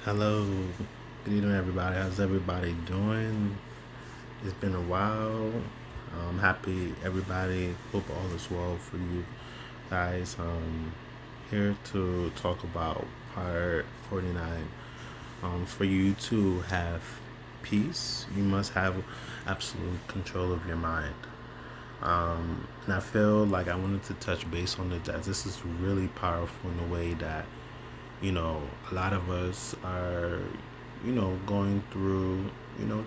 Hello, good evening, everybody. How's everybody doing? It's been a while. Happy everybody. Hope all is well for you guys. Here to talk about part 49. For you to have peace, you must have absolute control of your mind. And I feel like I wanted to touch base on it that this is really powerful in a way that a lot of us are, going through,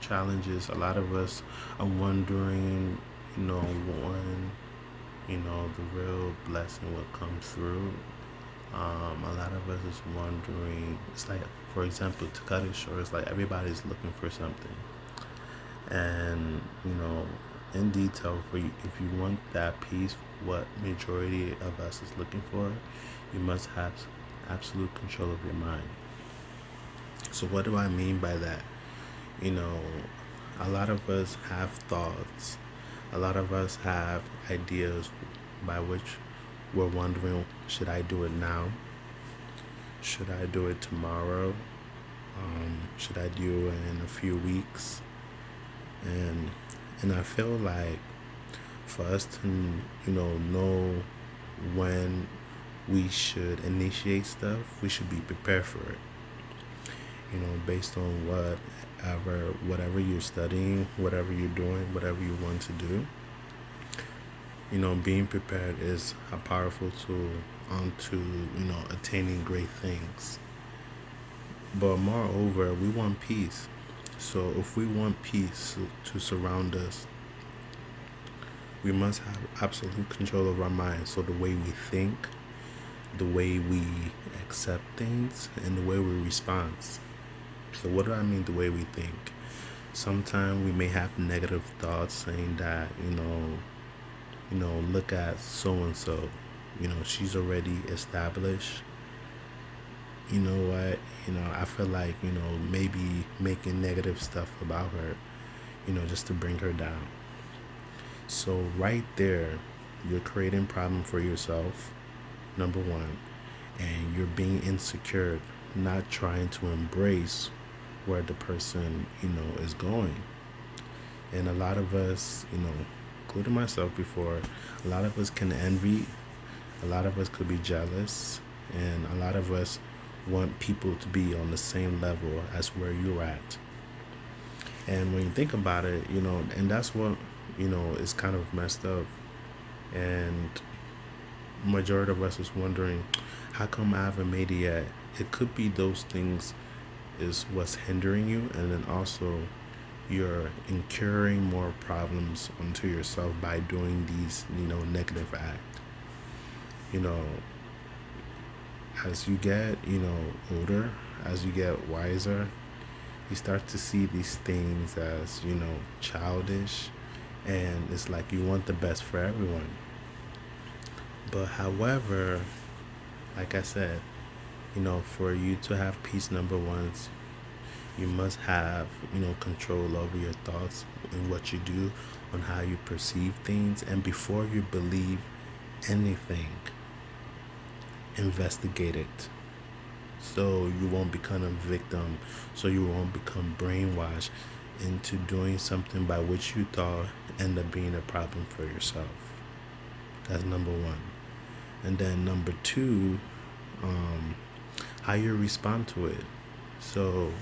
challenges. A lot of us are wondering, when, the real blessing will come through. A lot of us is wondering, it's like, for example, to cut it short, it's like everybody's looking for something. And, in detail, for you, if you want that peace, what majority of us is looking for, you must have absolute control of your mind. So, what do I mean by that? You know, a lot of us have thoughts, a lot of us have ideas by which we're wondering, should I do it now? Should I do it tomorrow? Should I do it in a few weeks? And I feel like for us to know when we should initiate stuff, we should be prepared for it. Based on whatever you're studying, whatever you're doing, whatever you want to do. Being prepared is a powerful tool onto attaining great things. But moreover, we want peace. So if we want peace to surround us, we must have absolute control of our minds. So the way we think, the way we accept things, and the way we respond. So what do I mean the way we think? Sometimes we may have negative thoughts saying that, look at so and so, she's already established. You know what? I feel like, maybe making negative stuff about her, just to bring her down. So right there, you're creating problem for yourself, number one, and you're being insecure, not trying to embrace where the person, is going. And a lot of us, including myself before, a lot of us can envy, a lot of us could be jealous, and a lot of us want people to be on the same level as where you're at. And when you think about it, and that's what, is kind of messed up. And majority of us is wondering, how come I haven't made it yet? It could be those things is what's hindering you, and then also you're incurring more problems onto yourself by doing these, negative acts. You know, as you get, older, as you get wiser, you start to see these things as, childish, and it's like you want the best for everyone. But however, like I said, for you to have peace, number one, you must have, control over your thoughts and what you do, on how you perceive things. And before you believe anything, investigate it. So you won't become a victim, so you won't become brainwashed into doing something by which you thought end up being a problem for yourself. That's number one. And then number two, how you respond to it. So,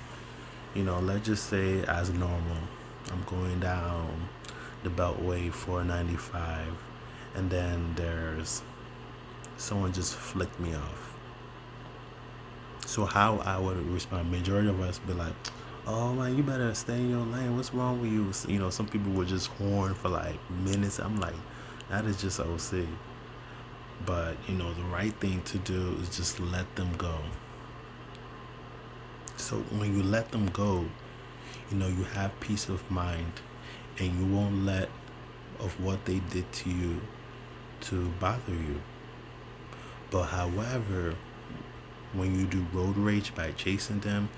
let's just say as normal, I'm going down the Beltway 495, and then there's someone just flicked me off. So how I would respond, majority of us be like, oh man, you better stay in your lane. What's wrong with you? Some people would just horn for like minutes. I'm like, that is just OC. But, the right thing to do is just let them go. So when you let them go, you have peace of mind, and you won't let of what they did to you to bother you. But however, when you do road rage by chasing them,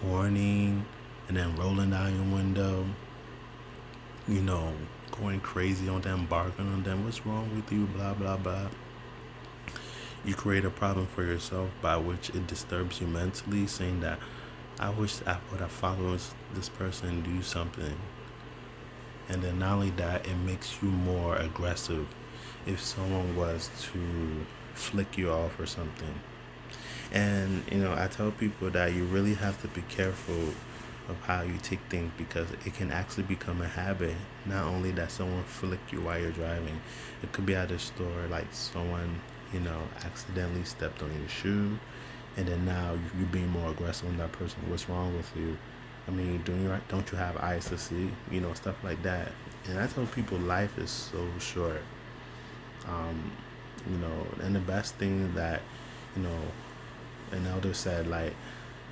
horning, and then rolling down your window, going crazy on them, barking on them, what's wrong with you, blah, blah, blah. You create a problem for yourself by which it disturbs you mentally, saying that, I wish I would have followed this person and do something. And then not only that, it makes you more aggressive if someone was to flick you off or something. And I tell people that you really have to be careful of how you take things, because it can actually become a habit. Not only that someone flick you while you're driving, it could be at a store, like someone accidentally stepped on your shoe, and then now you being more aggressive on that person. What's wrong with you? I mean, don't you have eyes to see? Stuff like that. And I tell people life is so short. Um, and the best thing that you know an elder said, like,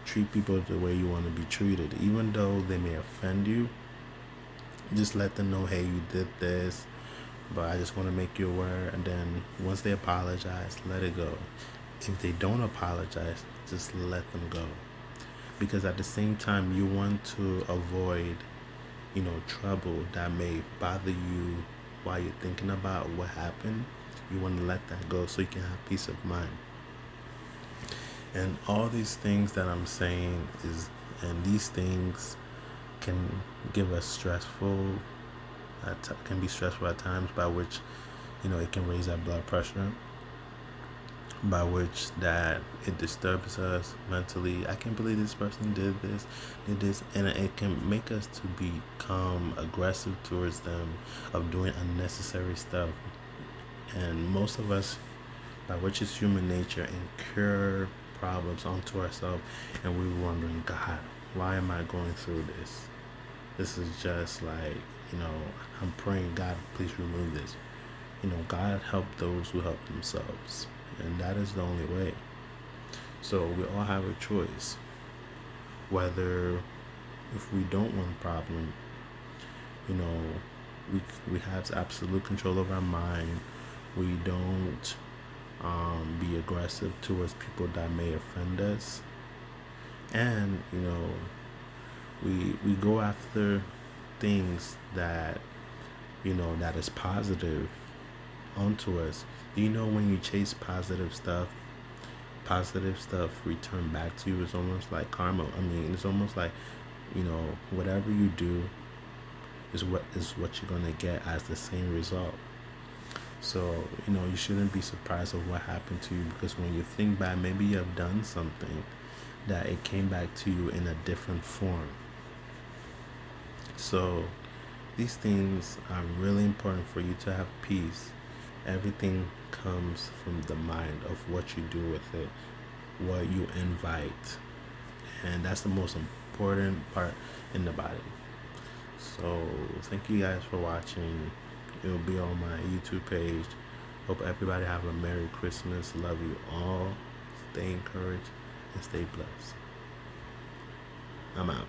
treat people the way you want to be treated, even though they may offend you. Just let them know, hey, you did this, but I just want to make you aware. And then once they apologize, let it go. If they don't apologize, just let them go. Because at the same time, you want to avoid trouble that may bother you while you're thinking about what happened. You want to let that go so you can have peace of mind. And all these things that I'm saying and these things can give us can be stressful at times, by which it can raise our blood pressure, by which that it disturbs us mentally. I can't believe this person did this, and it can make us to become aggressive towards them, of doing unnecessary stuff. And most of us, by which is human nature, incur problems onto ourselves, and we're wondering, God, why am I going through this? This is just like, I'm praying, God, please remove this. God help those who help themselves, and that is the only way. So we all have a choice, whether, if we don't want a problem, you know we have absolute control of our mind. We don't be aggressive towards people that may offend us, and we go after things that that is positive onto us. When you chase positive stuff return back to you. It's almost like karma. I mean, it's almost like whatever you do is what you're gonna get as the same result. So you shouldn't be surprised of what happened to you, because when you think back, maybe you have done something that it came back to you in a different form. So these things are really important for you to have peace. Everything comes from the mind, of what you do with it, what you invite, and that's the most important part in the body. So thank you guys for watching. It will be on my YouTube page. Hope everybody have a Merry Christmas. Love you all. Stay encouraged and stay blessed. I'm out.